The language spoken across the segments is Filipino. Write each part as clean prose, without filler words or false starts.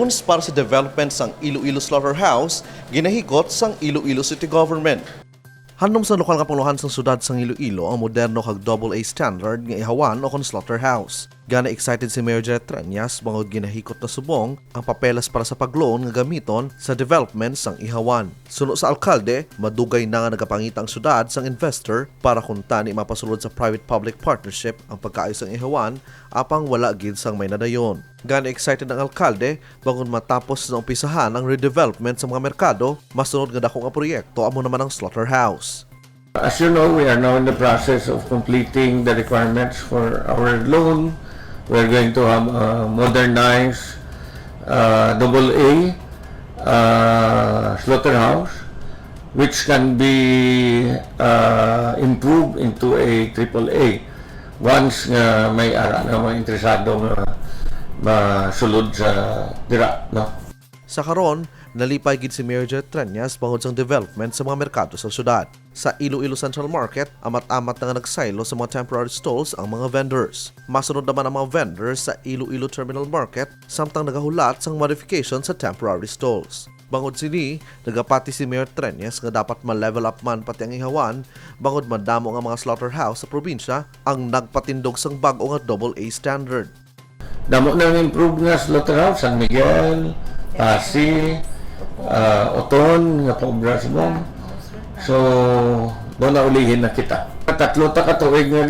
Funds para sa development sang Iloilo Slaughterhouse, ginahikot sang Iloilo City Government. Handom sa lokal nga panguluhan sang syudad sang Iloilo ang moderno kag AA standard nga ihawan o kon slaughterhouse. Gana excited si Mayor Jet Tranyas bangod ginahikot na subong ang papeles para sa pagloan nga gamiton sa development sang ihawan. Suno sa alkalde, madugay na nga nagapangita ang syudad sang investor para kung tani mapasulod sa private-public partnership ang pagkaayos sang ihawan apang wala gid sang may nadayon. Gana excited ang alkalde bangod matapos na umpisahan ang redevelopment sa mga merkado, masunod nga dako nga proyekto amo naman ang slaughterhouse. As you know, we are now in the process of completing the requirements for our loan. We're going to have a modernized AA slaughterhouse, which can be improved into a AAA once may ara na mga interesado masulod sa dira, no? Sa karon, nalipay gid si Mayor Jet Tranyas bangod sang development sa mga merkado sa syudad. Sa Iloilo Central Market, amat-amat na nga nagsaylo sa mga temporary stalls ang mga vendors. Masunod naman ang mga vendors sa Iloilo Terminal Market samtang nagahulat sang modification sa temporary stalls. Bangod sini, nagapati si Mayor Tranyas nga dapat ma-level up man pati ang ihawan bangod madamo nga mga slaughterhouse sa probinsya ang nagpatindog sang bag-o nga AA standard. Damo nang improve nga slaughterhouse, San Miguel, Pasig, Oton, nga Pobra Subong. So, doon na ulihin na kita. Tatlo ta katuig nga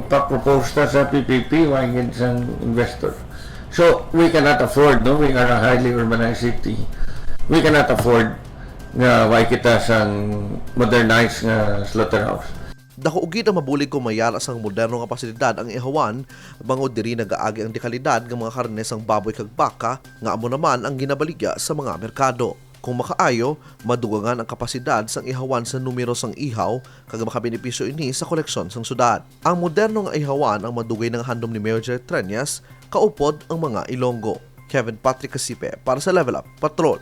pa-propose ta sa PPP, wagin sa investor. So, we cannot afford, no? We are a highly urbanized city. We cannot afford nga why kita sang modernized nga slaughterhouse. Dako ugid ang mabulig kung mayala sang moderno nga pasilidad ang ihawan bangod diri nagaagi ang dekalidad ng mga karne sang baboy kag baka nga amo naman ang ginabaligya sa mga merkado. Kung makaayo, madugangan ang kapasidad sang ihawan sa numero sang ihaw kag makabenepisyo ini sa koleksyon sang syudad. Ang moderno nga ihawan ang madugay ng handom ni Mayor Jet Tranyas, kaupod ang mga Ilonggo. Kevin Patrick Casipe para sa Level Up Patrol.